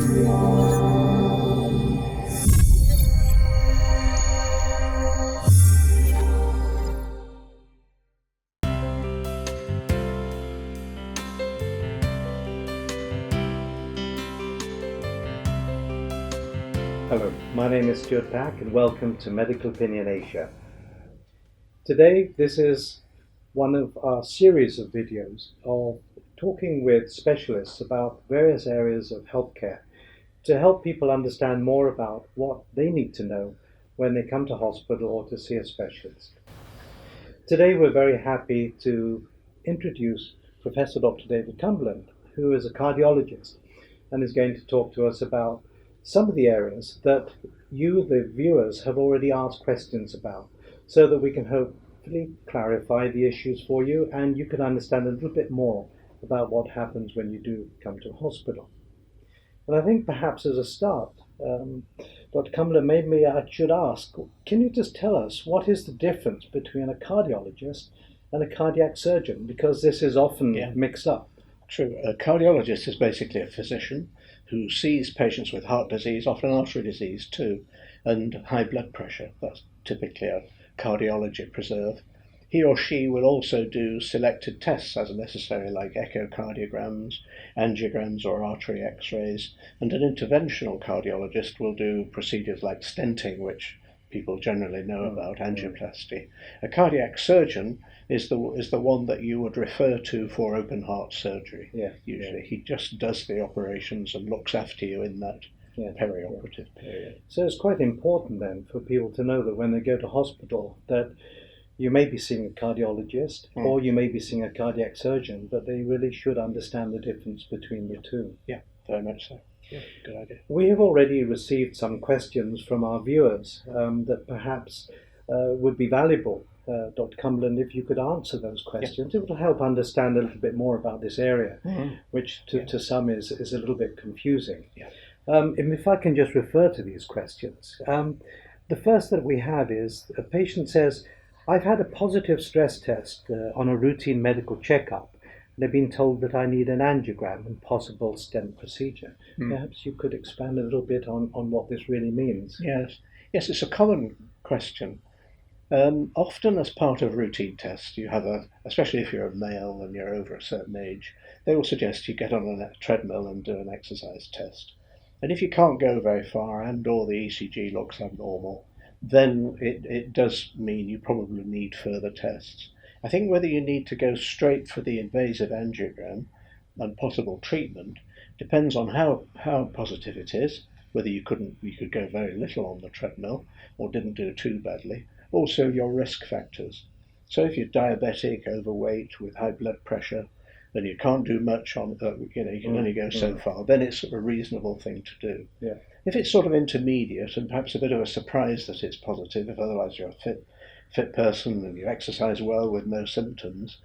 Hello, my name is Stuart Pack and welcome to Medicalopinionasia. Today, this is one of our series of videos of talking with specialists about various areas of healthcare to help people understand more about what they need to know when they come to hospital or to see a specialist. Today, we're very happy to introduce Professor Dr. David Cumberland, who is a cardiologist and is going to talk to us about some of the areas that you, the viewers, have already asked questions about, so that we can hopefully clarify the issues for you and you can understand a little bit more about what happens when you do come to a hospital. And I think perhaps as a start, Dr. Cumberland, maybe I should ask, can you just tell us what is the difference between a cardiologist and a cardiac surgeon? Because this is often mixed up. True. A cardiologist is basically a physician who sees patients with heart disease, often artery disease too, and high blood pressure. That's typically a cardiology preserve. He or she will also do selected tests as necessary, like echocardiograms, angiograms or artery x-rays, and an interventional cardiologist will do procedures like stenting, which people generally know about, angioplasty. A cardiac surgeon is the one that you would refer to for open heart surgery. Usually he just does the operations and looks after you in that perioperative period. So it's quite important then for people to know that when they go to hospital that you may be seeing a cardiologist or you may be seeing a cardiac surgeon, but they really should understand the difference between the two. Yeah, very much so. Yeah, good idea. We have already received some questions from our viewers that perhaps would be valuable. Dr. Cumberland, if you could answer those questions, it will help understand a little bit more about this area, which to some is a little bit confusing. If I can just refer to these questions. The first that we have is a patient says, I've had a positive stress test on a routine medical checkup. They've been told that I need an angiogram and possible stent procedure. Perhaps you could expand a little bit on what this really means. Yes, it's a common question. Often as part of routine tests, you have especially if you're a male and you're over a certain age, they will suggest you get on a treadmill and do an exercise test. And if you can't go very far and or the ECG looks abnormal, then it does mean you probably need further tests. I think whether you need to go straight for the invasive angiogram and possible treatment depends on how positive it is, whether you could go very little on the treadmill or didn't do too badly. Also your risk factors. So if you're diabetic, overweight, with high blood pressure, and you can't do much on, you can only go so far, then it's a reasonable thing to do. If it's sort of intermediate and perhaps a bit of a surprise that it's positive, if otherwise you're a fit person and you exercise well with no symptoms,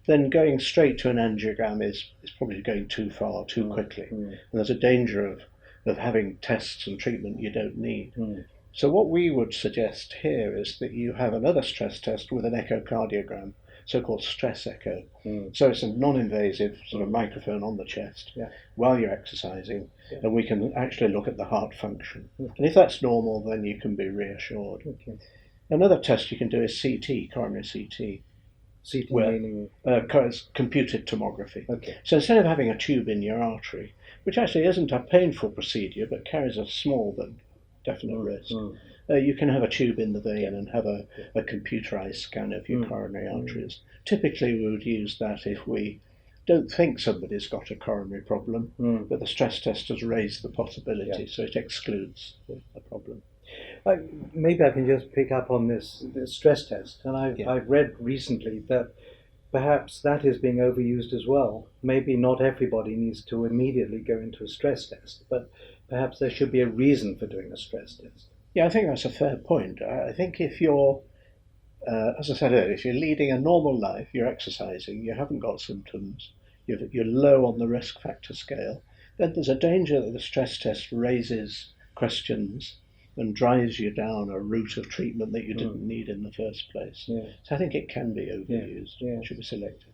then going straight to an angiogram is probably going too far, too quickly. And there's a danger of having tests and treatment you don't need. So what we would suggest here is that you have another stress test with an echocardiogram, so-called stress echo. So it's a non-invasive sort of microphone on the chest while you're exercising, and we can actually look at the heart function. And if that's normal, then you can be reassured. Another test you can do is CT, coronary CT. CT meaning? Computed tomography. So instead of having a tube in your artery, which actually isn't a painful procedure but carries a small but definite risk, you can have a tube in the vein and have a computerized scan of your coronary arteries. Typically we would use that if we don't think somebody's got a coronary problem, but the stress test has raised the possibility, so it excludes the problem. Maybe I can just pick up on this stress test, and I've read recently that perhaps that is being overused as well. Maybe not everybody needs to immediately go into a stress test, but perhaps there should be a reason for doing a stress test. Yeah, I think that's a fair point. I think if you're, as I said earlier, if you're leading a normal life, you're exercising, you haven't got symptoms, you're low on the risk factor scale, then there's a danger that the stress test raises questions and drives you down a route of treatment that you didn't need in the first place. So I think it can be overused. It should be selected.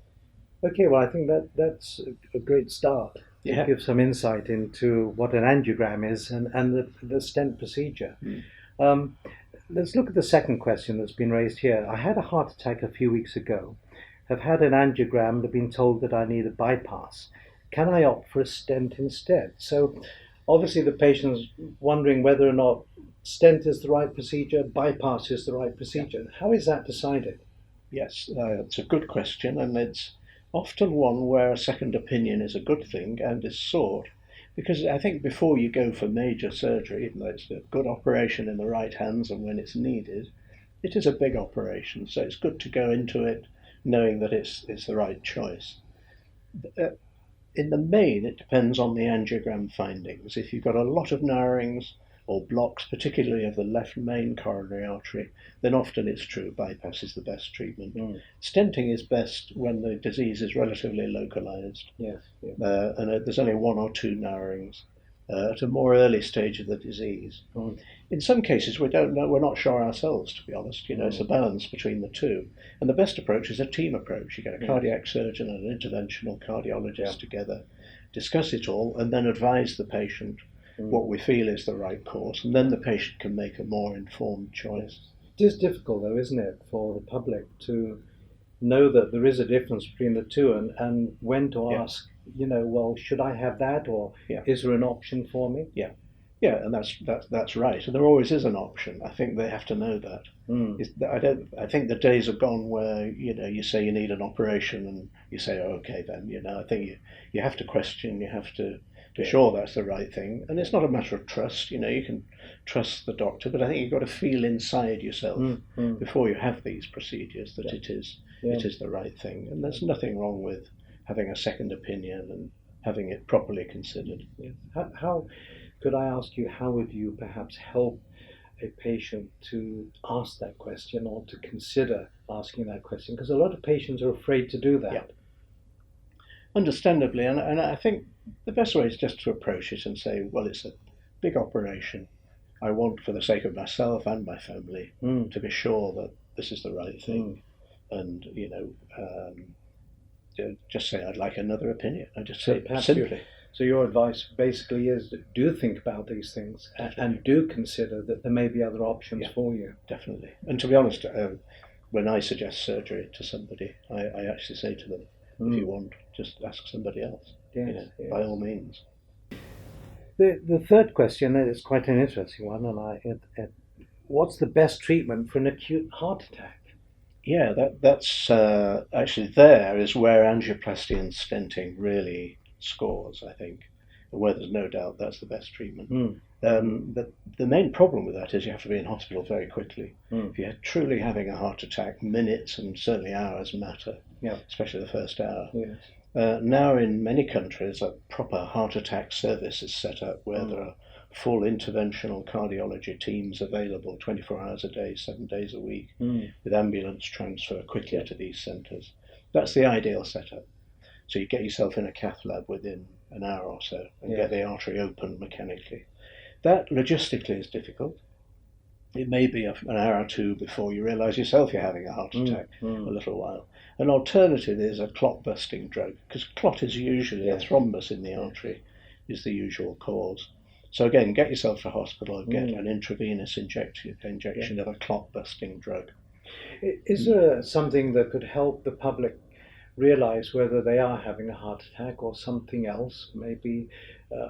Okay, well, I think that's a great start. Yeah. give some insight into what an angiogram is and the stent procedure. Um, let's look at the second question that's been raised here. I had a heart attack a few weeks ago, have had an angiogram, and have been told that I need a bypass. Can I opt for a stent instead? So obviously the patient's wondering whether or not stent is the right procedure, bypass is the right procedure. How is that decided? Yes, it's a good question, and it's often one where a second opinion is a good thing and is sought, because I think before you go for major surgery, even though it's a good operation in the right hands and when it's needed, it is a big operation, so it's good to go into it knowing that it's the right choice. In the main, it depends on the angiogram findings. If you've got a lot of narrowings or blocks, particularly of the left main coronary artery, then often it's true bypass is the best treatment. Stenting is best when the disease is relatively localized. Yes. And there's only one or two narrowings at a more early stage of the disease. In some cases, we don't know, we're not sure ourselves, to be honest. It's a balance between the two. And the best approach is a team approach. You get a cardiac surgeon and an interventional cardiologist together, discuss it all, and then advise the patient what we feel is the right course, and then the patient can make a more informed choice. It is difficult, though, isn't it, for the public to know that there is a difference between the two and when to ask, well, should I have that, or is there an option for me? Yeah, and that's right. And there always is an option. I think they have to know that. I think the days are gone where you say you need an operation and you say, oh, okay, then I think you have to question, you have to be sure that's the right thing. And it's not a matter of trust. You can trust the doctor, but I think you've got to feel inside yourself before you have these procedures that it is the right thing. And there's nothing wrong with having a second opinion and having it properly considered. How could I ask you, how would you perhaps help a patient to ask that question or to consider asking that question? Because a lot of patients are afraid to do that. Understandably, and I think the best way is just to approach it and say, well, it's a big operation. I want, for the sake of myself and my family, to be sure that this is the right thing. And, just say, I'd like another opinion. I just say simply. So your advice basically is, do think about these things and do consider that there may be other options for you. Definitely. And to be honest, when I suggest surgery to somebody, I actually say to them, if you want, just ask somebody else. By all means. The third question is quite an interesting one, and what's the best treatment for an acute heart attack? Yeah, that's actually there is where angioplasty and stenting really scores, I think, where there's no doubt that's the best treatment. The main problem with that is you have to be in hospital very quickly. If you're truly having a heart attack, minutes and certainly hours matter, especially the first hour. Now in many countries, a proper heart attack service is set up where there are full interventional cardiology teams available 24 hours a day, 7 days a week, with ambulance transfer quickly to these centres. That's the ideal setup. So you get yourself in a cath lab within an hour or so and get the artery open mechanically. That logistically is difficult. It may be an hour or two before you realise yourself you're having a heart attack, a little while. An alternative is a clot-busting drug, because clot is usually a thrombus in the artery, is the usual cause. So again, get yourself to hospital and get an intravenous injection of a clot-busting drug. Is there something that could help the public realise whether they are having a heart attack or something else? Maybe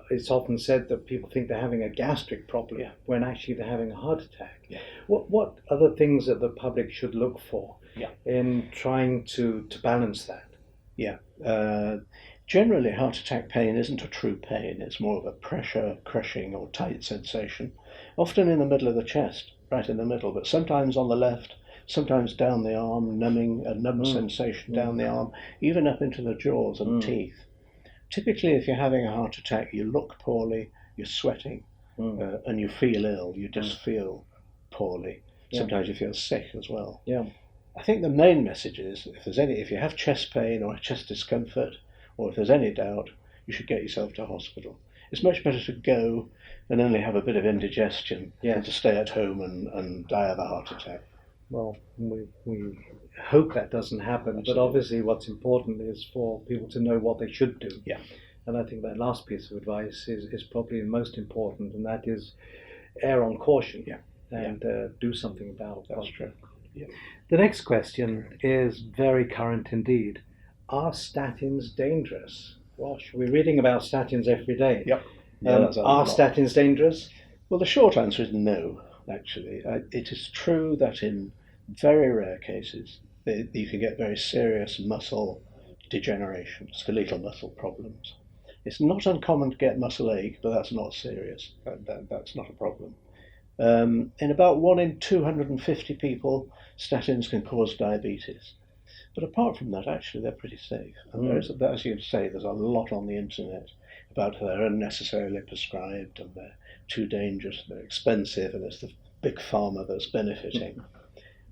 it's often said that people think they're having a gastric problem when actually they're having a heart attack. What other things that the public should look for in trying to balance that? Generally, heart attack pain isn't a true pain. It's more of a pressure, crushing or tight sensation, often in the middle of the chest, right in the middle, but sometimes on the left, sometimes down the arm, a numb sensation down the arm, even up into the jaws and teeth. Typically, if you're having a heart attack, you look poorly, you're sweating, and you feel ill. You just feel poorly. Sometimes you feel sick as well. I think the main message is, if you have chest pain or chest discomfort, or if there's any doubt, you should get yourself to hospital. It's much better to go and only have a bit of indigestion than to stay at home and die of a heart attack. Well, we hope that doesn't happen, but obviously what's important is for people to know what they should do. And I think that last piece of advice is probably the most important, and that is err on caution. Yeah. And do something about it. That's true. Yeah. The next question is very current indeed. Are statins dangerous? Gosh, we're reading about statins every day. Yep. Are statins dangerous? Well, the short answer is no, actually. It is true that in very rare cases you can get very serious muscle degeneration, skeletal muscle problems. It's not uncommon to get muscle ache, but that's not serious. That's not a problem. In about 1 in 250 people, statins can cause diabetes. But apart from that, actually, they're pretty safe. And there is, as you say, there's a lot on the internet about how they're unnecessarily prescribed and they're too dangerous, they're expensive, and it's the big pharma that's benefiting.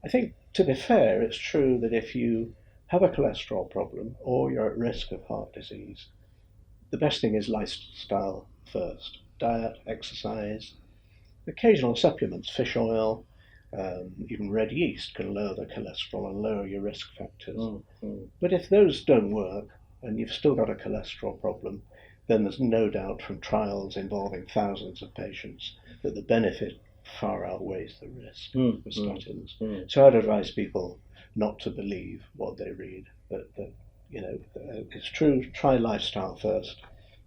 I think, to be fair, it's true that if you have a cholesterol problem or you're at risk of heart disease, the best thing is lifestyle first. Diet, exercise, occasional supplements, fish oil, even red yeast can lower the cholesterol and lower your risk factors. But if those don't work and you've still got a cholesterol problem, then there's no doubt from trials involving thousands of patients that the benefit far outweighs the risk with statins. So I'd advise people not to believe what they read. That it's true, try lifestyle first.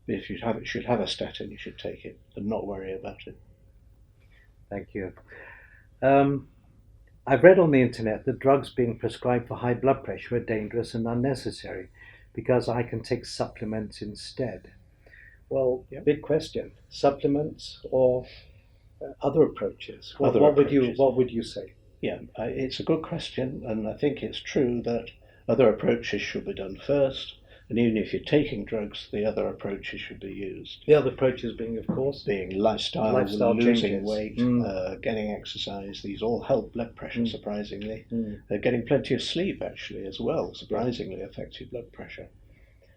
But if you should have a statin, you should take it and not worry about it. Thank you. I've read on the internet that drugs being prescribed for high blood pressure are dangerous and unnecessary because I can take supplements instead. Well, big question. Supplements or other approaches? What would you say? Yeah, it's a good question, and I think it's true that other approaches should be done first. And even if you're taking drugs, the other approaches should be used. The other approaches being, of course? Being lifestyle losing weight, getting exercise. These all help blood pressure, surprisingly. Getting plenty of sleep, actually, as well, surprisingly affects your blood pressure.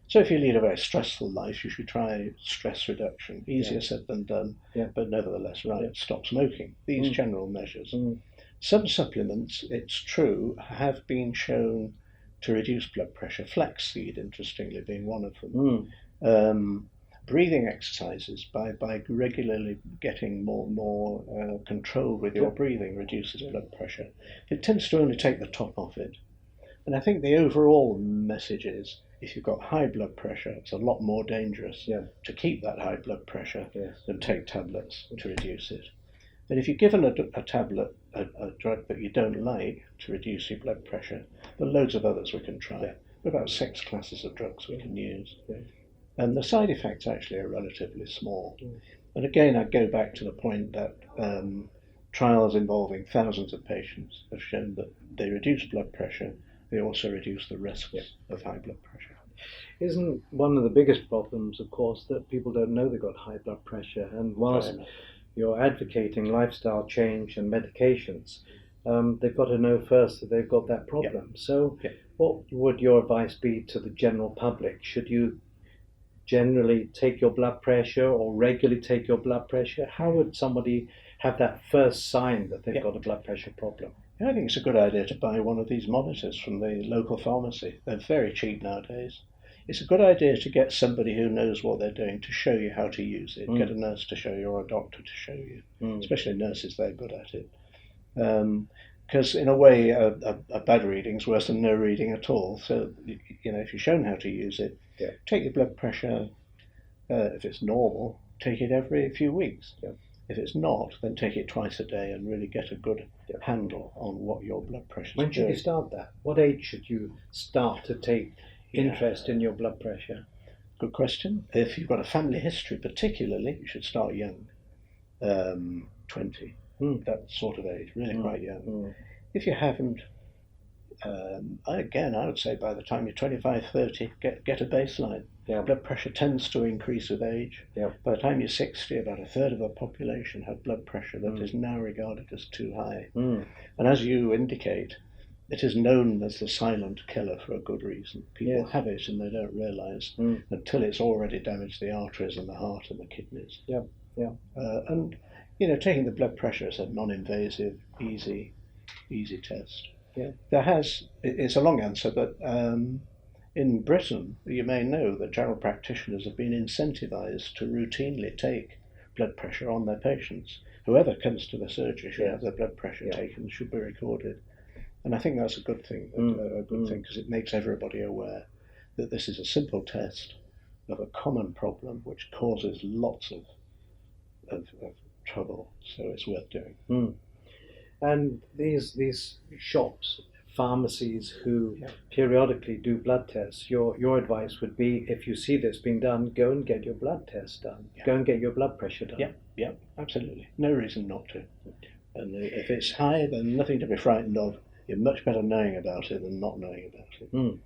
So if you lead a very stressful life, you should try stress reduction. Easier said than done, but nevertheless, stop smoking. These general measures. Some supplements, it's true, have been shown to reduce blood pressure, flaxseed, interestingly, being one of them. Breathing exercises, by regularly getting more control with your breathing, reduces blood pressure. It tends to only take the top off it. And I think the overall message is, if you've got high blood pressure, it's a lot more dangerous to keep that high blood pressure than take tablets to reduce it. And if you're given a tablet, a drug that you don't like to reduce your blood pressure, there are loads of others we can try. There are about 6 classes of drugs we can use. And the side effects actually are relatively small. And again, I go back to the point that trials involving thousands of patients have shown that they reduce blood pressure, they also reduce the risks of high blood pressure. Isn't one of the biggest problems, of course, that people don't know they've got high blood pressure? And whilst you're advocating lifestyle change and medications, they've got to know first that they've got that problem. So what would your advice be to the general public? Should you generally take your blood pressure or regularly take your blood pressure? How would somebody have that first sign that they've got a blood pressure problem? I think it's a good idea to buy one of these monitors from the local pharmacy. They're very cheap nowadays. It's a good idea to get somebody who knows what they're doing to show you how to use it. Get a nurse to show you or a doctor to show you. Especially nurses, they're good at it. Because in a way, a bad reading is worse than no reading at all. So, if you're shown how to use it, take your blood pressure. If it's normal, take it every few weeks. If it's not, then take it twice a day and really get a good handle on what your blood pressure is. When should you start that? What age should you start to take interest in your blood pressure? Good question. If you've got a family history particularly, you should start young. 20, that sort of age, really quite young. If you haven't, again, I would say by the time you're 25, 30, get a baseline. Blood pressure tends to increase with age. By the time you're 60, about a third of the population have blood pressure that is now regarded as too high. And as you indicate, it is known as the silent killer for a good reason. People have it and they don't realise until it's already damaged the arteries and the heart and the kidneys. And taking the blood pressure is a non-invasive, easy test. It's a long answer, but In Britain, you may know that general practitioners have been incentivized to routinely take blood pressure on their patients. Whoever comes to the surgery should have their blood pressure taken, should be recorded. And I think that's a good thing, thing, because it makes everybody aware that this is a simple test of a common problem which causes lots of trouble, so it's worth doing. And these shops, pharmacies who periodically do blood tests, your advice would be, if you see this being done, go and get your blood test done. Go and get your blood pressure done. Yeah, absolutely. No reason not to. And if it's high, then nothing to be frightened of. You're much better knowing about it than not knowing about it.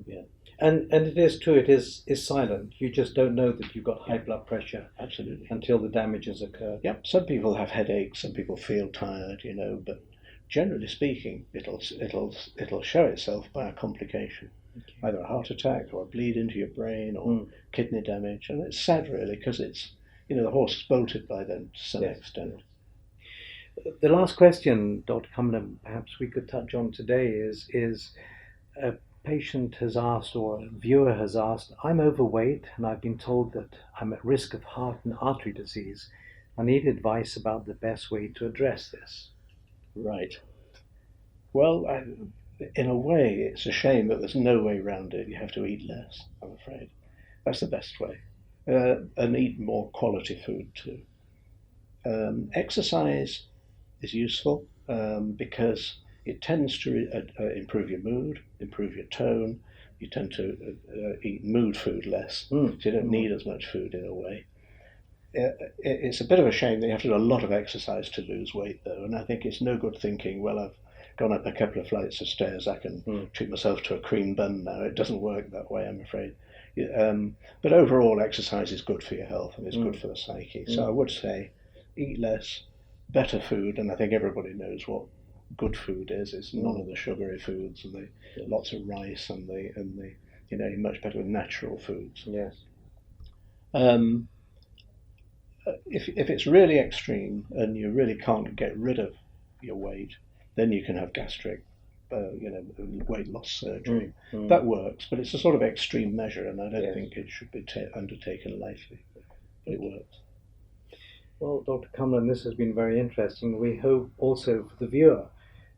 Yeah. And it is true, it is silent. You just don't know that you've got high blood pressure. Absolutely. Until the damage has occurred. Yep. Some people have headaches, some people feel tired, but generally speaking, it'll show itself by a complication, either a heart attack or a bleed into your brain or kidney damage. And it's sad, really, because it's, the horse is bolted by then to some extent. The last question, Dr. Cumberland, perhaps we could touch on today is a patient has asked, or a viewer has asked, I'm overweight and I've been told that I'm at risk of heart and artery disease. I need advice about the best way to address this. Right. Well, in a way, it's a shame that there's no way around it. You have to eat less, I'm afraid. That's the best way. And eat more quality food too. Exercise is useful because it tends to improve your mood, improve your tone. You tend to eat mood food less, so you don't need as much food in a way. It's a bit of a shame that you have to do a lot of exercise to lose weight, though, and I think it's no good thinking, well, I've gone up a couple of flights of stairs, I can treat myself to a cream bun now. It doesn't work that way, I'm afraid. But overall, exercise is good for your health and it's good for the psyche. So I would say eat less, better food, and I think everybody knows what good food is. It's none of the sugary foods and lots of rice and the much better with natural foods. Yes. If it's really extreme and you really can't get rid of your weight, then you can have gastric, weight loss surgery. That works, but it's a sort of extreme measure, and I don't think it should be undertaken lightly. But it works. Well, Dr. Cumberland, this has been very interesting. We hope also for the viewer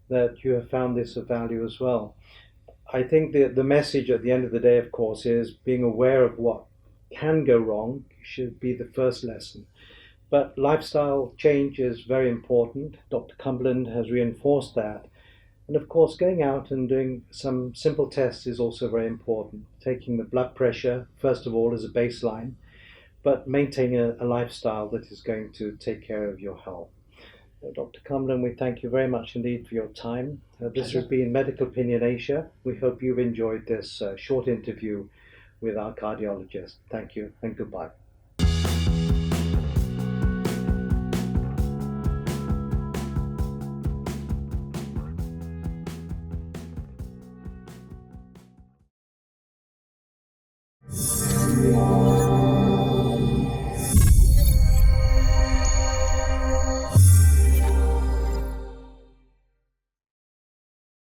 that you have found this of value as well. I think the message at the end of the day, of course, is being aware of what can go wrong should be the first lesson. But lifestyle change is very important. Dr. Cumberland has reinforced that. And of course, going out and doing some simple tests is also very important. Taking the blood pressure, first of all, as a baseline, but maintaining a lifestyle that is going to take care of your health. Dr. Cumberland, we thank you very much indeed for your time. This has been Medicalopinionasia. We hope you've enjoyed this short interview with our cardiologist. Thank you and goodbye.